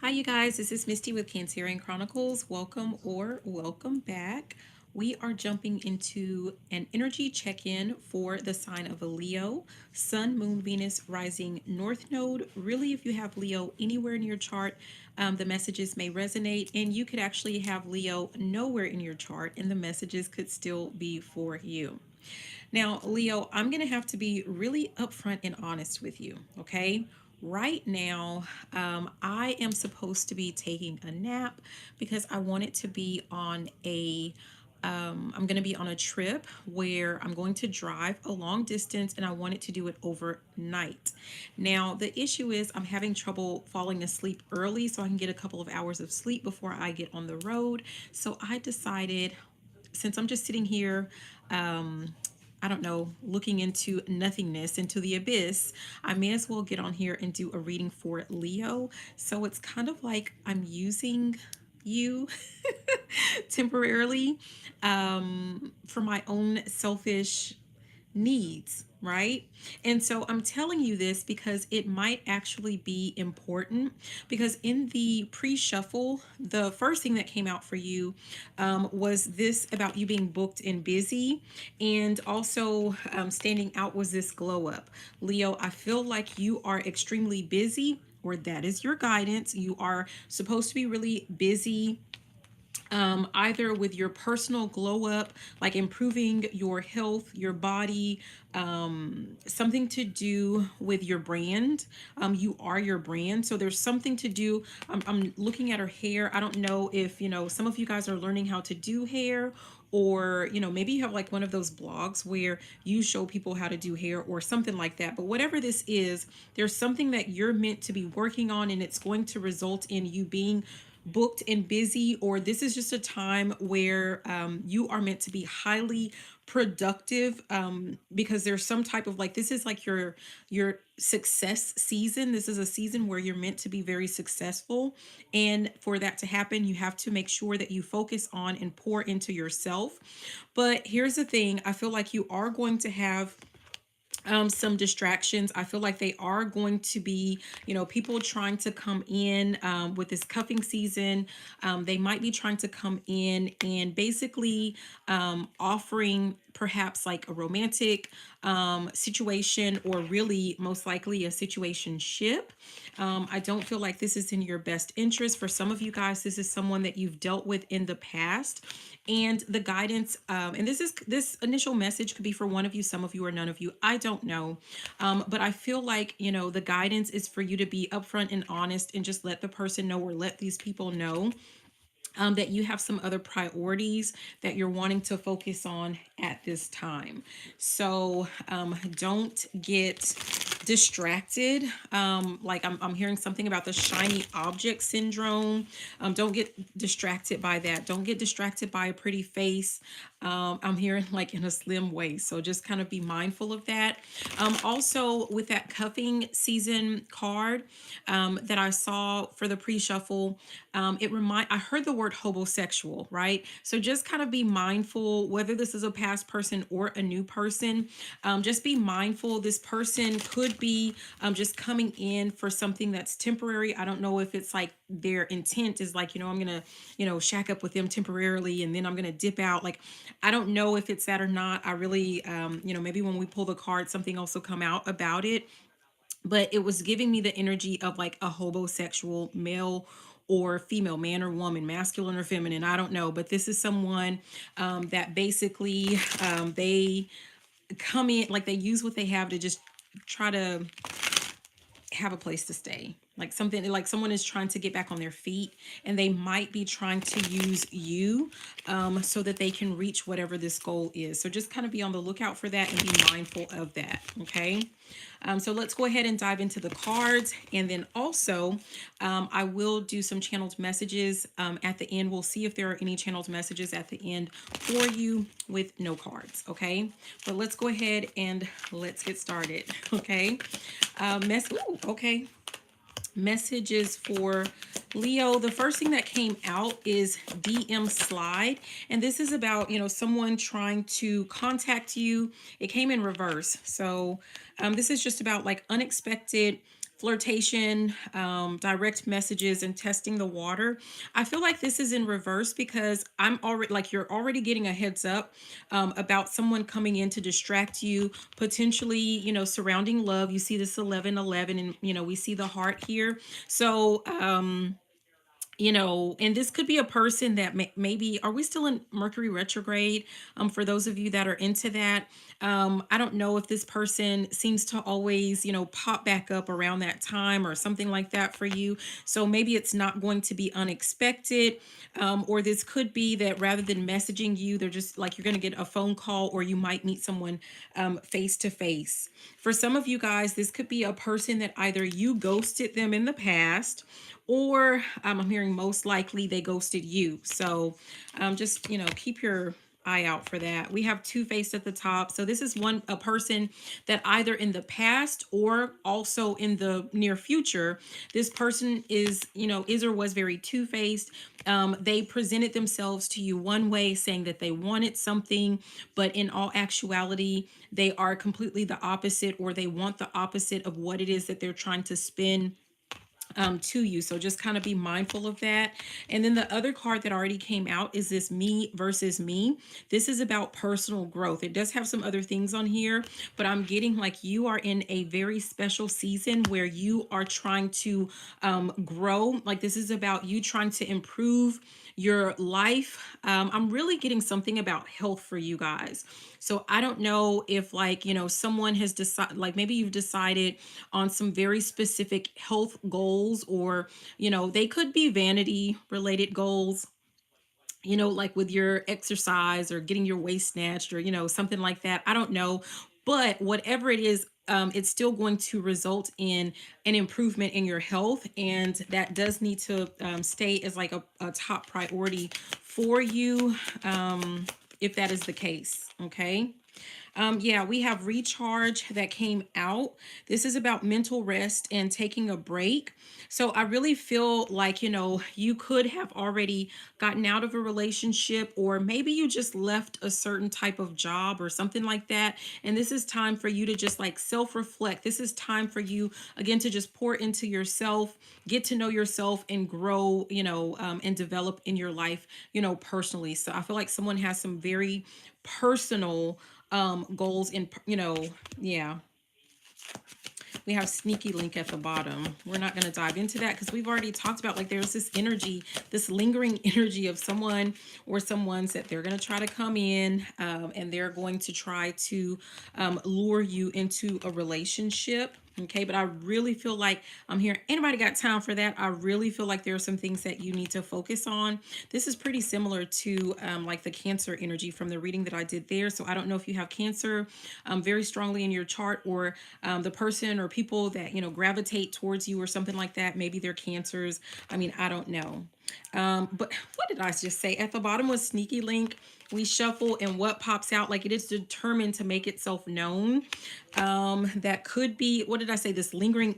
Hi, you guys. This is Misty with Cancerian Chronicles. Welcome or welcome back. We are jumping into an energy check in for the sign of a Leo, Sun, Moon, Venus, Rising, North Node. Really, if you have Leo anywhere in your chart, the messages may resonate, and you could actually have Leo nowhere in your chart, and the messages could still be for you. Now, Leo, I'm going to have to be really upfront and honest with you, okay? Right now, I am supposed to be taking a nap because I want it to be on I'm going to be on a trip where I'm going to drive a long distance and I want it to do it overnight. Now, the issue is I'm having trouble falling asleep early so I can get a couple of hours of sleep before I get on the road. So I decided, since I'm just sitting here, I don't know, looking into nothingness, into the abyss, I may as well get on here and do a reading for Leo. So it's kind of like I'm using you temporarily for my own selfish needs, right? And so I'm telling you this because it might actually be important. Because in the pre shuffle, the first thing that came out for you was this about you being booked and busy. And also standing out was this glow up. Leo, I feel like you are extremely busy, or that is your guidance. You are supposed to be really busy, either with your personal glow up, like improving your health, your body, something to do with your brand. You are your brand. So there's something to do. I'm looking at her hair. I don't know if, some of you guys are learning how to do hair, or maybe you have like one of those blogs where you show people how to do hair or something like that. But whatever this is, there's something that you're meant to be working on, and it's going to result in you being booked and busy, or this is just a time where you are meant to be highly productive, because there's some type of, like, this is like your success season. This is a season where you're meant to be very successful, and for that to happen you have to make sure that you focus on and pour into yourself. But here's the thing, I feel like you are going to have some distractions. I feel like they are going to be, people trying to come in with this cuffing season. They might be trying to come in and basically offering perhaps like a romantic situation, or really most likely a situation ship. I don't feel like this is in your best interest. For some of you guys, this is someone that you've dealt with in the past, and the guidance, and this initial message could be for one of you, some of you, or none of you, I don't know. But I feel like, the guidance is for you to be upfront and honest and just let the person know, or let these people know, that you have some other priorities that you're wanting to focus on at this time. So don't get distracted. Like I'm hearing something about the shiny object syndrome. Don't get distracted by that. Don't get distracted by a pretty face. I'm hearing like in a slim way. So just kind of be mindful of that. Also, with that cuffing season card that I saw for the pre-shuffle, I heard the word homosexual, right? So just kind of be mindful, whether this is a past person or a new person. Just be mindful. This person could be just coming in for something that's temporary. I don't know if it's like their intent is like, I'm gonna, shack up with them temporarily and then I'm gonna dip out. Like, I don't know if it's that or not. I really, maybe when we pull the card, something else will come out about it. But it was giving me the energy of like a homosexual male or female, man or woman, masculine or feminine, I don't know. But this is someone that basically they come in, like they use what they have to just try to have a place to stay. Like something, like someone is trying to get back on their feet, and they might be trying to use you so that they can reach whatever this goal is. So just kind of be on the lookout for that and be mindful of that. Okay. So let's go ahead and dive into the cards. And then also, I will do some channeled messages at the end. We'll see if there are any channeled messages at the end for you with no cards. Okay. But let's go ahead and let's get started. Okay. Okay. Messages for Leo. The first thing that came out is DM slide. And this is about, someone trying to contact you. It came in reverse. So this is just about like unexpected flirtation, direct messages, and testing the water. I feel like this is in reverse because I'm already like you're already getting a heads up about someone coming in to distract you, potentially, surrounding love. You see this 1111, and we see the heart here. So, and this could be a person that maybe, are we still in Mercury retrograde? For those of you that are into that, I don't know if this person seems to always, pop back up around that time or something like that for you. So maybe it's not going to be unexpected, or this could be that rather than messaging you, they're just like you're going to get a phone call, or you might meet someone face to face. For some of you guys, this could be a person that either you ghosted them in the past, or I'm hearing most likely they ghosted you. So just, keep your eye out for that. We have two-faced at the top. So this is a person that either in the past or also in the near future, this person is or was very two-faced. They presented themselves to you one way, saying that they wanted something, but in all actuality, they are completely the opposite, or they want the opposite of what it is that they're trying to spin to you. So just kind of be mindful of that. And then the other card that already came out is this me versus me. This is about personal growth. It does have some other things on here, but I'm getting like you are in a very special season where you are trying to grow. Like this is about you trying to improve your life. I'm really getting something about health for you guys. So I don't know if like, someone has decided, like maybe you've decided on some very specific health goals, or, they could be vanity related goals, like with your exercise or getting your waist snatched, or, something like that. I don't know. But whatever it is, it's still going to result in an improvement in your health. And that does need to stay as like a top priority for you, if that is the case. Okay. Yeah, we have recharge that came out. This is about mental rest and taking a break. So I really feel like, you could have already gotten out of a relationship, or maybe you just left a certain type of job or something like that. And this is time for you to just like self reflect. This is time for you, again, to just pour into yourself, get to know yourself, and grow, and develop in your life, personally. So I feel like someone has some very personal goals in, yeah. We have sneaky link at the bottom. We're not going to dive into that because we've already talked about, like, there's this energy, this lingering energy of someone or someone's that they're going to try to come in, and they're going to try to lure you into a relationship. Okay, but I really feel like I'm here. Anybody got time for that? I really feel like there are some things that you need to focus on. This is pretty similar to like the Cancer energy from the reading that I did there. So I don't know if you have Cancer very strongly in your chart, or the person or people that, gravitate towards you or something like that. Maybe they're Cancers. I mean, I don't know. But what did I just say? At the bottom was sneaky link. We shuffle, and what pops out, like it is determined to make itself known. That could be, what did I say? This lingering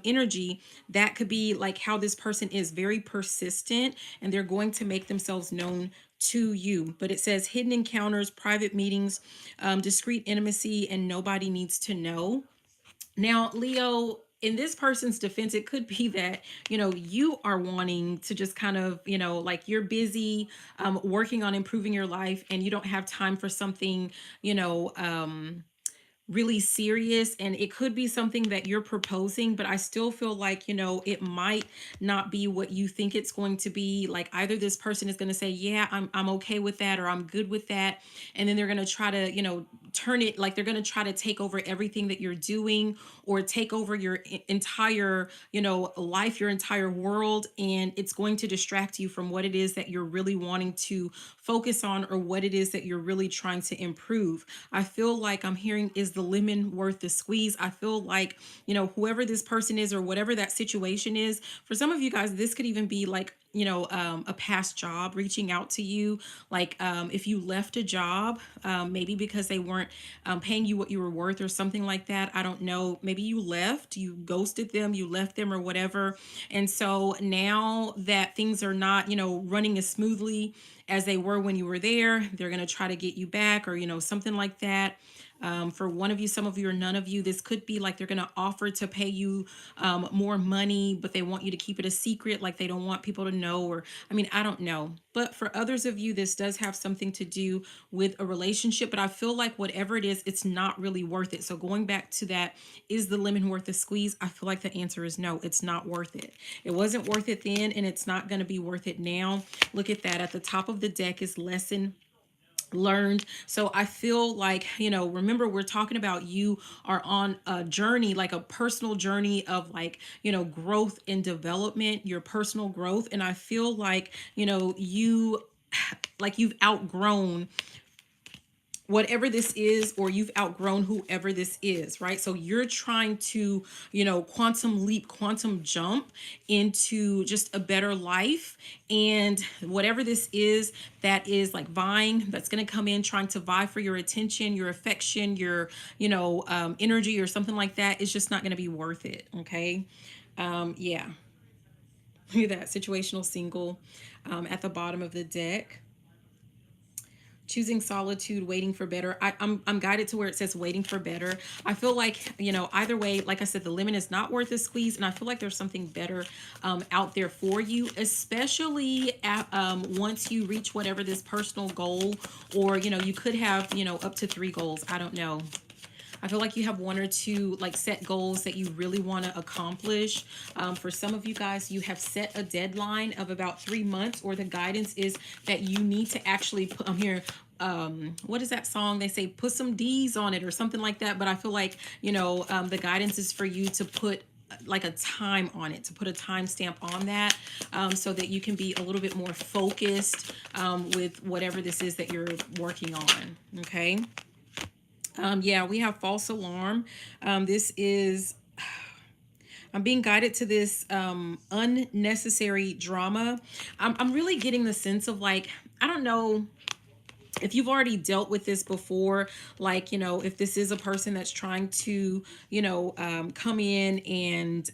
energy, that could be like how this person is very persistent, and they're going to make themselves known to you. But it says hidden encounters, private meetings, discreet intimacy, and nobody needs to know. Now, Leo, in this person's defense, it could be that, you are wanting to just kind of, like you're busy working on improving your life, and you don't have time for something, really serious. And it could be something that you're proposing, but I still feel like, it might not be what you think it's going to be. Like either this person is going to say, yeah, I'm okay with that, or I'm good with that. And then they're going to try to, turn it, like they're going to try to take over everything that you're doing, or take over your entire, life, your entire world. And it's going to distract you from what it is that you're really wanting to focus on, or what it is that you're really trying to improve. I feel like I'm hearing, is the lemon worth the squeeze? I feel like, whoever this person is, or whatever that situation is, for some of you guys, this could even be like a past job reaching out to you, like if you left a job, maybe because they weren't paying you what you were worth or something like that. I don't know, maybe you left, you ghosted them, you left them or whatever. And so now that things are not, running as smoothly as they were when you were there, they're going to try to get you back, or something like that. For one of you, some of you, or none of you, this could be like they're going to offer to pay you more money, but they want you to keep it a secret. Like they don't want people to know, or I mean, I don't know. But for others of you, this does have something to do with a relationship. But I feel like whatever it is, it's not really worth it. So going back to that, is the lemon worth the squeeze? I feel like the answer is no, it's not worth it. It wasn't worth it then, and it's not going to be worth it now. Look at that. At the top of the deck is lesson learned. So I feel like, remember, we're talking about you are on a journey, like a personal journey of like, growth and development, your personal growth. And I feel like, you like you've outgrown whatever this is, or you've outgrown whoever this is, right? So you're trying to, quantum leap, quantum jump into just a better life. And whatever this is that is like vying, that's going to come in trying to vie for your attention, your affection, your, energy or something like that, is just not going to be worth it. Okay. Yeah. Look at that situational single at the bottom of the deck. Choosing solitude, waiting for better. I'm guided to where it says waiting for better. I feel like, either way, like I said, the lemon is not worth the squeeze. And I feel like there's something better out there for you, especially once you reach whatever this personal goal, or, you could have, up to 3 goals. I don't know. I feel like you have 1 or 2 like set goals that you really want to accomplish. For some of you guys, you have set a deadline of about 3 months, or the guidance is that you need to actually put, I'm here, what is that song? They say put some D's on it or something like that. But I feel like, the guidance is for you to put like a time on it, to put a time stamp on that, so that you can be a little bit more focused with whatever this is that you're working on. Okay. Yeah, we have false alarm. This is, I'm being guided to this unnecessary drama. I'm really getting the sense of like, I don't know if you've already dealt with this before, like, if this is a person that's trying to, come in and,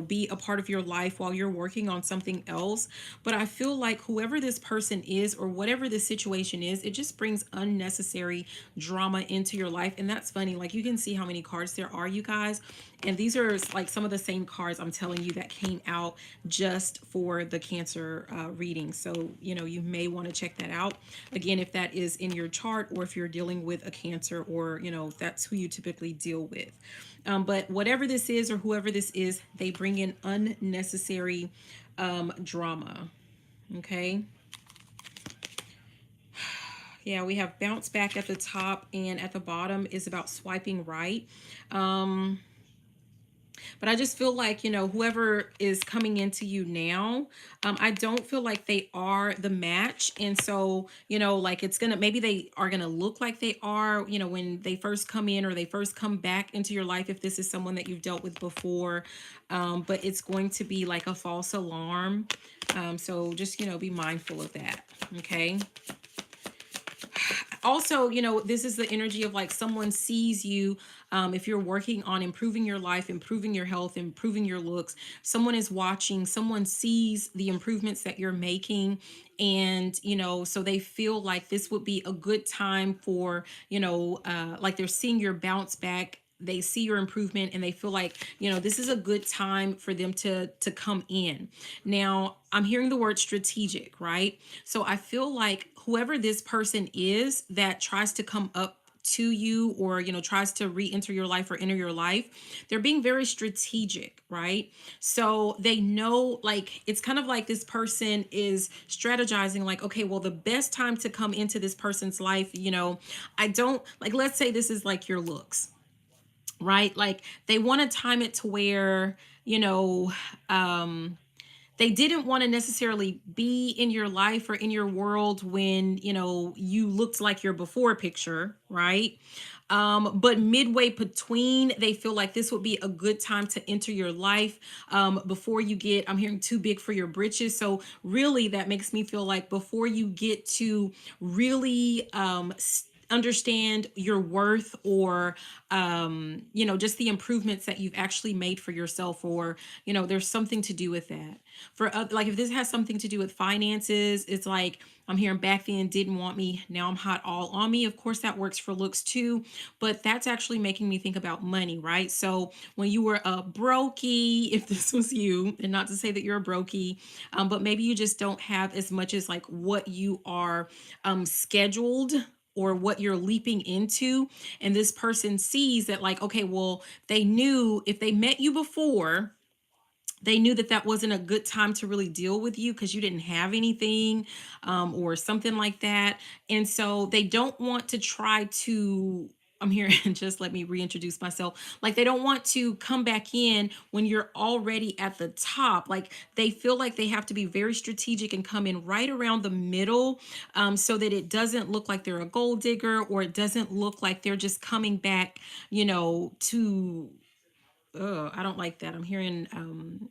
be a part of your life while you're working on something else. But I feel like whoever this person is, or whatever the situation is, it just brings unnecessary drama into your life. And that's funny. Like, you can see how many cards there are, you guys. And these are like some of the same cards I'm telling you that came out just for the Cancer reading. So, you may want to check that out. Again, if that is in your chart, or if you're dealing with a Cancer, or, that's who you typically deal with. But whatever this is, or whoever this is, they bring in unnecessary drama. Okay. Yeah, we have bounce back at the top, and at the bottom is about swiping right. But I just feel like, whoever is coming into you now, I don't feel like they are the match. And so, like it's going to, maybe they are going to look like they are, when they first come in, or they first come back into your life, if this is someone that you've dealt with before. But it's going to be like a false alarm. So just, be mindful of that. Okay. Also, this is the energy of like someone sees you. If you're working on improving your life, improving your health, improving your looks, someone is watching, someone sees the improvements that you're making. And, so they feel like this would be a good time for, like they're seeing your bounce back, they see your improvement, and they feel like, this is a good time for them to come in. Now, I'm hearing the word strategic, right? So I feel like whoever this person is that tries to come up to you, or tries to re-enter your life or enter your life, they're being very strategic, right? So they know, like, it's kind of like this person is strategizing, like, okay, well, the best time to come into this person's life, I don't like, let's say this is like your looks, right? Like they want to time it to where, they didn't want to necessarily be in your life or in your world when, you looked like your before picture, right? But midway between, they feel like this would be a good time to enter your life, before you get, I'm hearing, too big for your britches. So really that makes me feel like before you get to really understand your worth, or just the improvements that you've actually made for yourself, or there's something to do with that. For like, if this has something to do with finances, it's like, I'm hearing back then didn't want me, now I'm hot all on me. Of course that works for looks too, but that's actually making me think about money, right? So when you were a brokey, if this was you, and not to say that you're a brokey, but maybe you just don't have as much as like what you are scheduled, or what you're leaping into, and this person sees that, like, okay, well, they knew if they met you before, they knew that that wasn't a good time to really deal with you because you didn't have anything, or something like that. And so they don't want to try to, I'm here and just let me reintroduce myself. Like, they don't want to come back in when you're already at the top. Like, they feel like they have to be very strategic and come in right around the middle, so that it doesn't look like they're a gold digger, or it doesn't look like they're just coming back, to, I don't like that. I'm hearing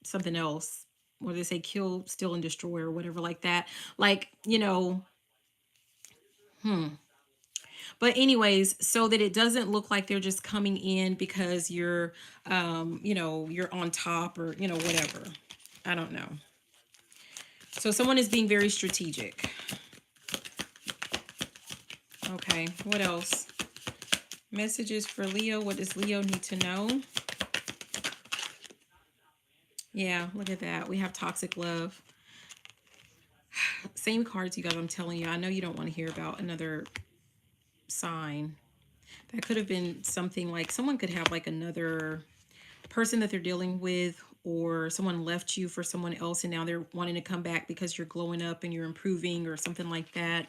something else, where they say kill, steal, and destroy, or whatever like that. Like, but anyways, so that it doesn't look like they're just coming in because you're on top, or, whatever. I don't know. So someone is being very strategic. Okay, what else? Messages for Leo. What does Leo need to know? Yeah, look at that. We have toxic love. Same cards, you guys. I'm telling you, I know you don't want to hear about another sign. That could have been something like someone could have like another person that they're dealing with, or someone left you for someone else and now they're wanting to come back because you're glowing up and you're improving, or something like that.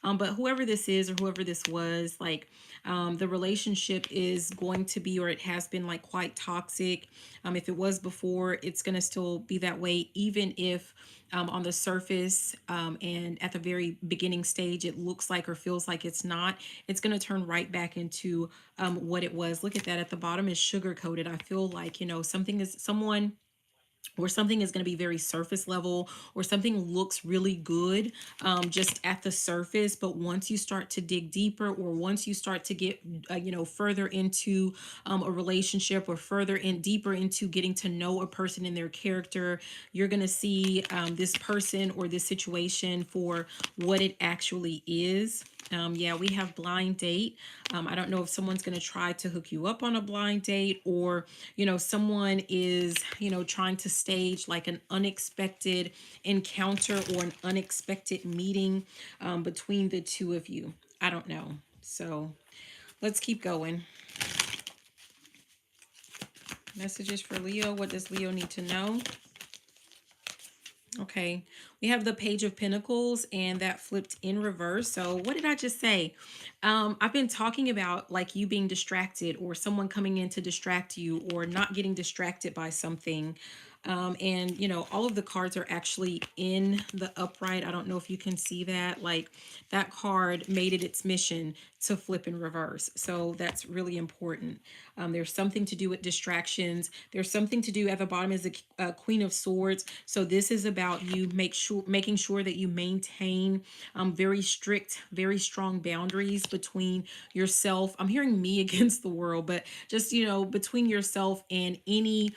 But whoever this is, or whoever this was, like, the relationship is going to be, or it has been, like, quite toxic. If it was before, it's going to still be that way, even if on the surface, and at the very beginning stage, it looks like or feels like it's not. It's going to turn right back into what it was. Look at that. At the bottom is sugar coated. I feel like, something is someone, or something is going to be very surface level, or something looks really good, just at the surface. But once you start to dig deeper, or once you start to get further into a relationship, or further in deeper into getting to know a person and their character, you're going to see this person or this situation for what it actually is. Yeah, we have blind date. I don't know if someone's going to try to hook you up on a blind date, or, someone is, trying to stage like an unexpected encounter, or an unexpected meeting between the two of you. I don't know. So let's keep going. Messages for Leo. What does Leo need to know? Okay, we have the Page of Pentacles, and that flipped in reverse. So what did I just say? I've been talking about like you being distracted, or someone coming in to distract you, or not getting distracted by something. And all of the cards are actually in the upright. I don't know if you can see that. Like, that card made it its mission to flip in reverse. So that's really important. There's something to do with distractions. There's something to do, at the bottom is the Queen of Swords. So this is about you making sure that you maintain very strict, very strong boundaries between yourself. I'm hearing me against the world, but just, between yourself and any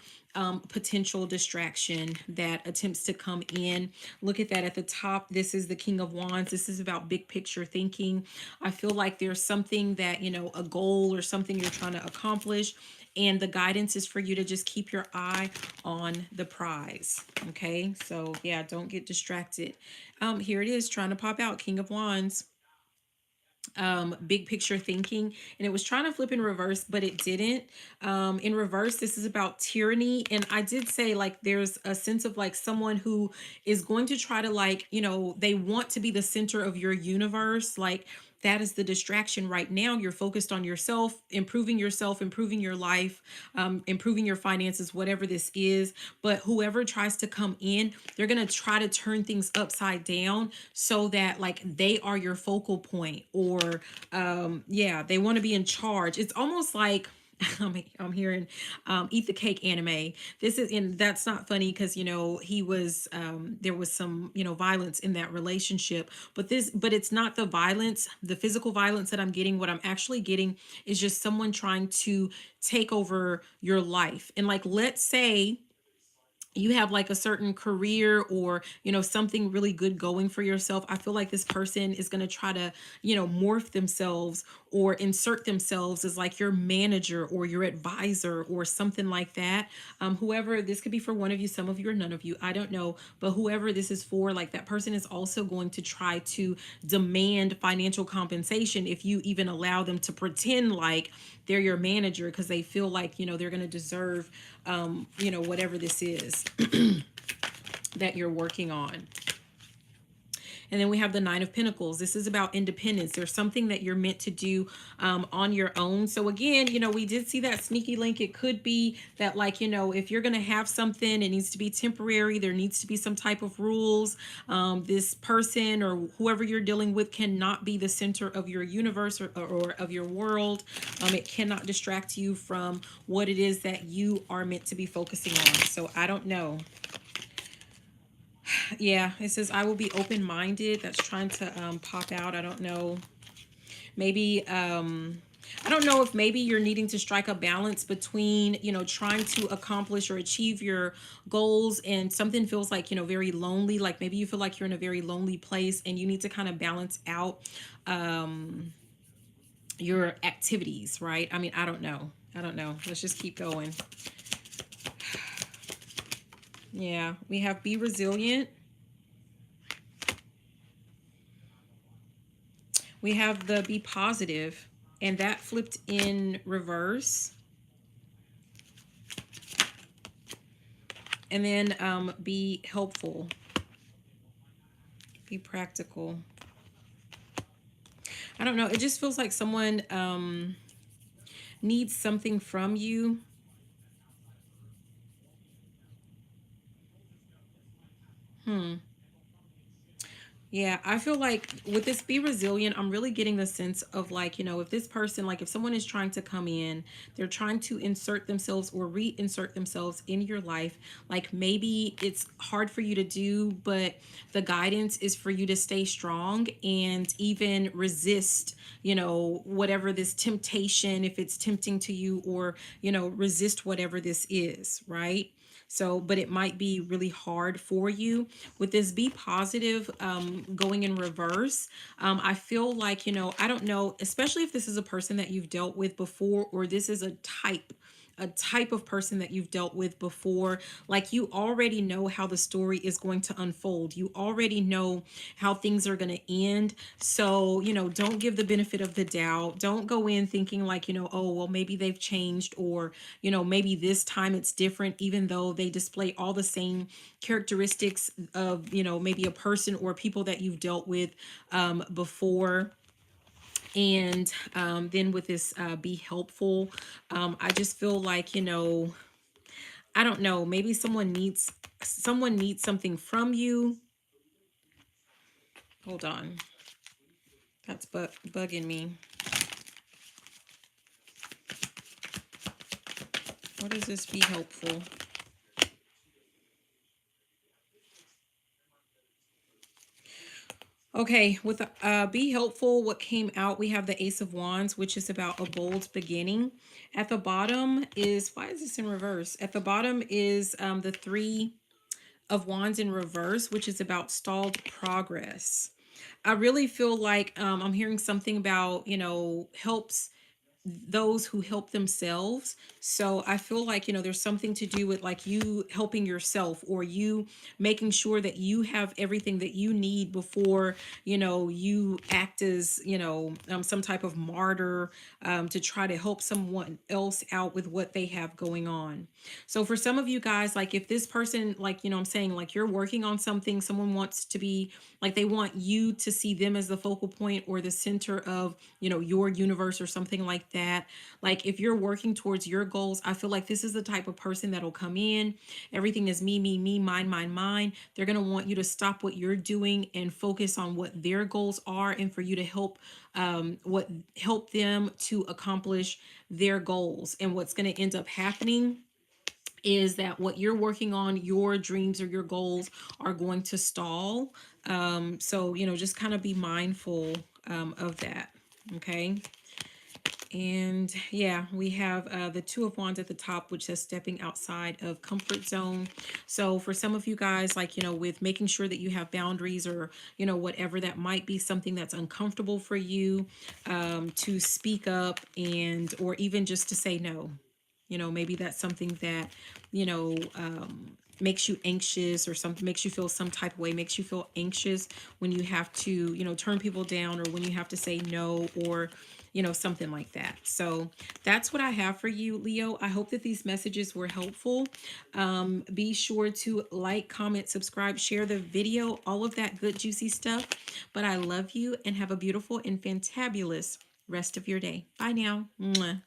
potential distraction that attempts to come in. Look at that at the top. This is the King of Wands. This is about big picture thinking. I feel like there's something that, a goal or something you're trying to accomplish. And the guidance is for you to just keep your eye on the prize. Okay. So yeah, don't get distracted. Here it is trying to pop out, King of Wands. Big picture thinking, and it was trying to flip in reverse, but it didn't. In reverse, this is about tyranny, and I did say like there's a sense of like someone who is going to try to, like, they want to be the center of your universe. Like, That is the distraction right now. You're focused on yourself, improving your life, improving your finances, whatever this is. But whoever tries to come in, they're going to try to turn things upside down so that like they are your focal point, or yeah, they want to be in charge. It's almost like I'm hearing eat the cake anime. This is, and that's not funny because he was there was some violence in that relationship, but it's not the violence, the physical violence that I'm getting. What I'm actually getting is just someone trying to take over your life. And like, let's say you have like a certain career, or something really good going for yourself. I feel like this person is going to try to morph themselves or insert themselves as like your manager or your advisor or something like that. Whoever this could be for, one of you, some of you, or none of you, I don't know, but whoever this is for, like, that person is also going to try to demand financial compensation if you even allow them to pretend like they're your manager, because they feel like they're going to deserve whatever this is that you're working on. And then we have the Nine of Pentacles. This is about independence. There's something that you're meant to do on your own. So again, we did see that sneaky link. It could be that, like, if you're going to have something, it needs to be temporary. There needs to be some type of rules. This person or whoever you're dealing with cannot be the center of your universe, or of your world. It cannot distract you from what it is that you are meant to be focusing on. So I don't know. Yeah, it says I will be open-minded. That's trying to pop out. I don't know. Maybe I don't know if maybe you're needing to strike a balance between trying to accomplish or achieve your goals, and something feels like very lonely. Like maybe you feel like you're in a very lonely place and you need to kind of balance out your activities, right? I mean, I don't know. Let's just keep going. Yeah, we have be resilient. We have the be positive, and that flipped in reverse. And then be helpful, be practical. I don't know. It just feels like someone needs something from you. Yeah, I feel like with this be resilient, I'm really getting the sense of, like, if this person, like if someone is trying to come in, they're trying to insert themselves or reinsert themselves in your life. Like maybe it's hard for you to do, but the guidance is for you to stay strong and even resist, whatever this temptation, if it's tempting to you, or, resist whatever this is, right? So, but it might be really hard for you. With this be positive going in reverse, I feel like, I don't know, especially if this is a person that you've dealt with before, or this is a type of person that you've dealt with before. Like you already know how the story is going to unfold. You already know how things are going to end. So, don't give the benefit of the doubt. Don't go in thinking like, oh, well, maybe they've changed, or, maybe this time it's different, even though they display all the same characteristics of, maybe a person or people that you've dealt with before. And then with this be helpful, I just feel like, I don't know, maybe someone needs something from you. Hold on, that's bugging me. What does this be helpful? Okay, with be helpful, what came out, we have the Ace of Wands, which is about a bold beginning. At the bottom is, why is this in reverse? At the bottom is the Three of Wands in reverse, which is about stalled progress. I really feel like I'm hearing something about, helps. those who help themselves. So I feel like, there's something to do with like you helping yourself, or you making sure that you have everything that you need before, you act as, some type of martyr, to try to help someone else out with what they have going on. So for some of you guys, like if this person, like, I'm saying like you're working on something, someone wants to be like, they want you to see them as the focal point or the center of, your universe or something like that. Like if you're working towards your goals, I feel like this is the type of person that'll come in. Everything is me, mine, mine, mine. They're going to want you to stop what you're doing and focus on what their goals are, and for you to help them to accomplish their goals. And what's going to end up happening is that what you're working on, your dreams or your goals, are going to stall. So, just kind of be mindful of that. Okay. And yeah, we have the Two of Wands at the top, which says stepping outside of comfort zone. So for some of you guys, like, with making sure that you have boundaries, or, whatever that might be, something that's uncomfortable for you, to speak up, and, or even just to say no. Maybe that's something that, makes you anxious, or something makes you feel some type of way, makes you feel anxious when you have to, turn people down, or when you have to say no, or, something like that. So that's what I have for you, Leo. I hope that these messages were helpful. Be sure to like, comment, subscribe, share the video, all of that good, juicy stuff. But I love you, and have a beautiful and fantabulous rest of your day. Bye now. Mwah.